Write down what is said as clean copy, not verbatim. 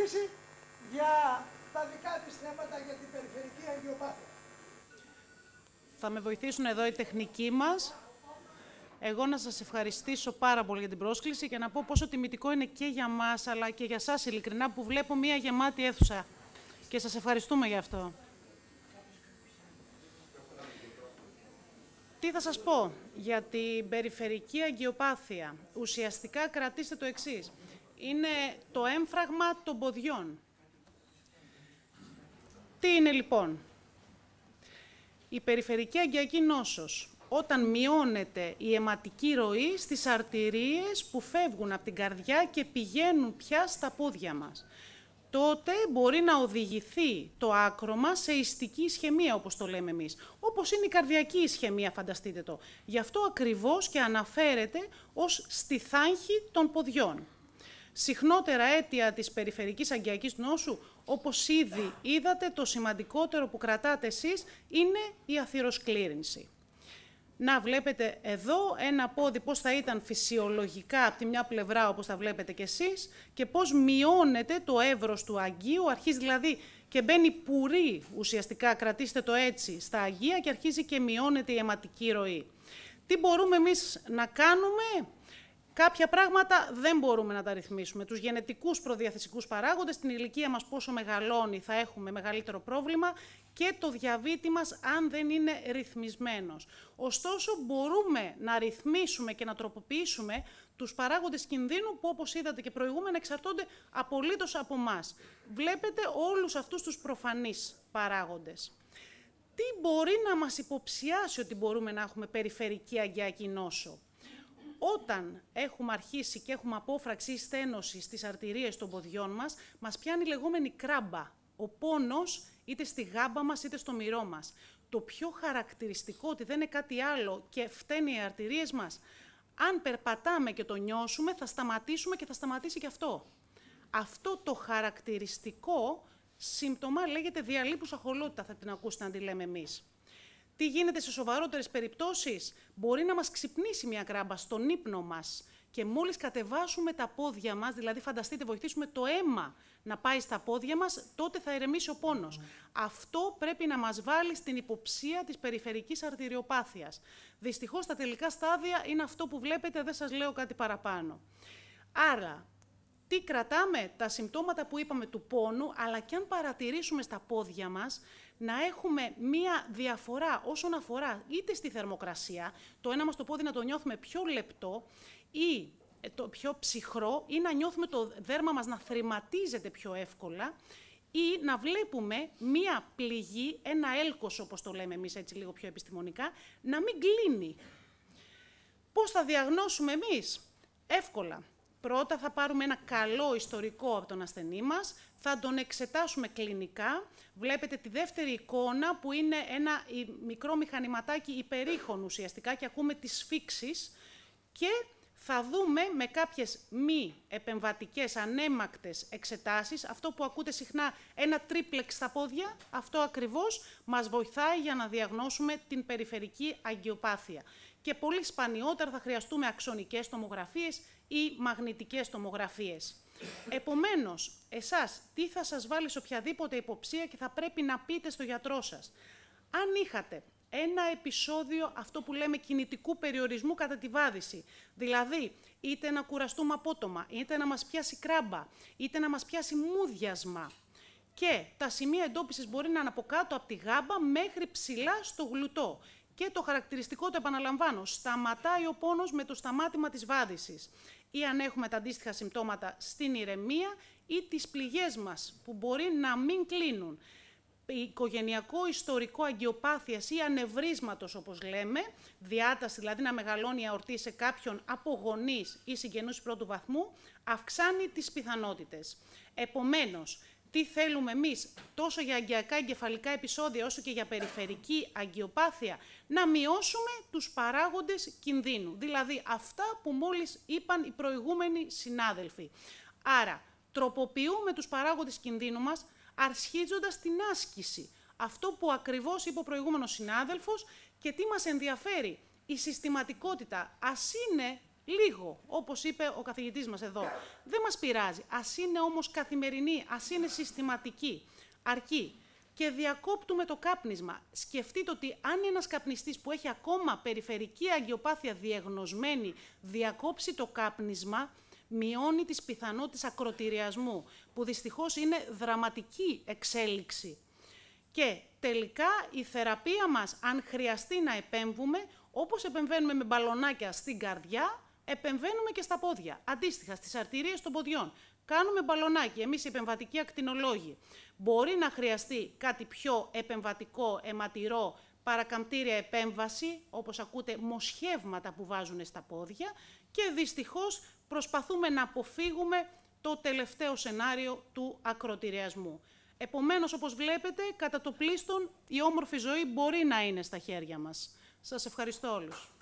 μιλήσει για τα δικά της θέματα για την περιφερική αγγιοπάθεια. Θα με βοηθήσουν εδώ οι τεχνικοί μας. Εγώ να σας ευχαριστήσω πάρα πολύ για την πρόσκληση και να πω πόσο τιμητικό είναι και για μας, αλλά και για σας ειλικρινά, που βλέπω μία γεμάτη αίθουσα. Και σας ευχαριστούμε γι' αυτό. Τι θα σας πω για την περιφερική αγγιοπάθεια. Ουσιαστικά κρατήστε το εξής. Είναι το έμφραγμα των ποδιών. Τι είναι λοιπόν? Η περιφερική αγκιακή νόσος, όταν μειώνεται η αιματική ροή στις αρτηρίες που φεύγουν από την καρδιά και πηγαίνουν πια στα πόδια μας, τότε μπορεί να οδηγηθεί το άκρωμα σε ιστική ισχαιμία, όπως το λέμε εμείς. Όπως είναι η καρδιακή ισχαιμία, φανταστείτε το. Γι' αυτό ακριβώς και αναφέρεται ως στιθάγχη των ποδιών. Συχνότερα αίτια της περιφερικής αγκιακής νόσου, όπως ήδη είδατε, το σημαντικότερο που κρατάτε εσείς είναι η αθυροσκλήρυνση. Να βλέπετε εδώ ένα πόδι πώς θα ήταν φυσιολογικά από τη μια πλευρά, όπως τα βλέπετε κι εσείς, και πώς μειώνεται το εύρος του αγκίου, αρχίζει δηλαδή και μπαίνει πουρή, ουσιαστικά, κρατήστε το έτσι, στα αγκία και αρχίζει και μειώνεται η αιματική ροή. Τι μπορούμε εμείς να κάνουμε? Κάποια πράγματα δεν μπορούμε να τα ρυθμίσουμε. Τους γενετικούς προδιαθεσικούς παράγοντες, στην ηλικία μας πόσο μεγαλώνει θα έχουμε μεγαλύτερο πρόβλημα, και το διαβήτη μας αν δεν είναι ρυθμισμένος. Ωστόσο, μπορούμε να ρυθμίσουμε και να τροποποιήσουμε τους παράγοντες κινδύνου που, όπως είδατε και προηγούμενα, εξαρτώνται απολύτως από εμάς. Βλέπετε όλους αυτούς τους προφανείς παράγοντες. Τι μπορεί να μας υποψιάσει ότι μπορούμε να έχουμε περιφερική αγκιακή νόσο? Όταν έχουμε αρχίσει και έχουμε απόφραξη ή στένωση στις αρτηρίες των ποδιών μας, μας πιάνει η λεγόμενη κράμπα. Ο πόνος είτε στη γάμπα μας είτε στο μυρό μας. Το πιο χαρακτηριστικό, ότι δεν είναι κάτι άλλο και φταίνουν οι αρτηρίες μας, αν περπατάμε και το νιώσουμε, θα σταματήσουμε και θα σταματήσει και αυτό. Αυτό το χαρακτηριστικό σύμπτωμα λέγεται διαλείπουσα χολότητα, θα την ακούσετε να τη λέμε εμείς. Τι γίνεται σε σοβαρότερες περιπτώσεις? Μπορεί να μας ξυπνήσει μια κράμπα στον ύπνο μας και μόλις κατεβάσουμε τα πόδια μας, δηλαδή φανταστείτε, βοηθήσουμε το αίμα να πάει στα πόδια μας, τότε θα ηρεμήσει ο πόνος. Αυτό πρέπει να μας βάλει στην υποψία της περιφερικής αρτηριοπάθειας. Δυστυχώς, τα τελικά στάδια είναι αυτό που βλέπετε, δεν σας λέω κάτι παραπάνω. Άρα, τι κρατάμε? Τα συμπτώματα που είπαμε του πόνου, αλλά και αν παρατηρήσουμε στα πόδια μας, να έχουμε μία διαφορά όσον αφορά είτε στη θερμοκρασία, το ένα μας το πόδι να το νιώθουμε πιο λεπτό ή το πιο ψυχρό, ή να νιώθουμε το δέρμα μας να θρηματίζεται πιο εύκολα, ή να βλέπουμε μία πληγή, ένα έλκος, όπως το λέμε εμείς έτσι λίγο πιο επιστημονικά, να μην κλείνει. Πώς θα διαγνώσουμε εμείς? Εύκολα. Πρώτα θα πάρουμε ένα καλό ιστορικό από τον ασθενή μας, θα τον εξετάσουμε κλινικά. Βλέπετε τη δεύτερη εικόνα που είναι ένα μικρό μηχανηματάκι υπερήχων ουσιαστικά και ακούμε τις σφίξεις, και θα δούμε με κάποιες μη επεμβατικές ανέμακτες εξετάσεις, αυτό που ακούτε συχνά, ένα τρίπλεξ στα πόδια, αυτό ακριβώς μας βοηθάει για να διαγνώσουμε την περιφερική αγκιοπάθεια. Και πολύ σπανιότερα θα χρειαστούμε αξονικές τομογραφίες ή μαγνητικές τομογραφίες. Επομένως, εσάς τι θα σας βάλει σε οποιαδήποτε υποψία και θα πρέπει να πείτε στο γιατρό σας? Αν είχατε ένα επεισόδιο, αυτό που λέμε κινητικού περιορισμού κατά τη βάδηση, δηλαδή είτε να κουραστούμε απότομα, είτε να μας πιάσει κράμπα, είτε να μας πιάσει μούδιασμα, και τα σημεία εντόπισης μπορεί να είναι από κάτω από τη γάμπα μέχρι ψηλά στο γλουτό. Και το χαρακτηριστικό, το επαναλαμβάνω, σταματάει ο πόνος με το σταμάτημα της βάδησης. Ή αν έχουμε τα αντίστοιχα συμπτώματα στην ηρεμία ή τις πληγές μας, που μπορεί να μην κλείνουν. Οικογενειακό ιστορικό αγκιοπάθειας ή ανευρίσματος, όπως λέμε, διάταση, δηλαδή να μεγαλώνει η αορτή σε κάποιον από γονείς ή συγγενούς πρώτου βαθμού, αυξάνει τις πιθανότητες. Επομένως, τι θέλουμε εμείς, τόσο για αγκιακά εγκεφαλικά επεισόδια, όσο και για περιφερική αγκιοπάθεια? Να μειώσουμε τους παράγοντες κινδύνου, δηλαδή αυτά που μόλις είπαν οι προηγούμενοι συνάδελφοι. Άρα, τροποποιούμε τους παράγοντες κινδύνου μας, αρχίζοντας την άσκηση. Αυτό που ακριβώς είπε ο προηγούμενος συνάδελφος, και τι μας ενδιαφέρει? Η συστηματικότητα. Ας είναι Λίγο, όπως είπε ο καθηγητής μας εδώ. Δεν μας πειράζει. Ας είναι όμως καθημερινή, ας είναι συστηματική. Αρκεί. Και διακόπτουμε το κάπνισμα. Σκεφτείτε ότι αν ένας καπνιστής που έχει ακόμα περιφερική αγκιοπάθεια διεγνωσμένη διακόψει το κάπνισμα, μειώνει τις πιθανότητες ακροτηριασμού, που δυστυχώς είναι δραματική εξέλιξη. Και τελικά η θεραπεία μας, αν χρειαστεί να επέμβουμε, όπως επεμβαίνουμε με μπαλονάκια στην καρδιά, επεμβαίνουμε και στα πόδια. Αντίστοιχα, στις αρτηρίες των ποδιών. Κάνουμε μπαλονάκι, εμείς οι επεμβατικοί ακτινολόγοι. Μπορεί να χρειαστεί κάτι πιο επεμβατικό, αιματηρό, παρακαμπτήρια επέμβαση, όπως ακούτε, μοσχεύματα που βάζουν στα πόδια, και δυστυχώς προσπαθούμε να αποφύγουμε το τελευταίο σενάριο του ακροτηριασμού. Επομένως, όπως βλέπετε, κατά το πλείστον, η όμορφη ζωή μπορεί να είναι στα χέρια μας. Σας ευχαριστώ όλους.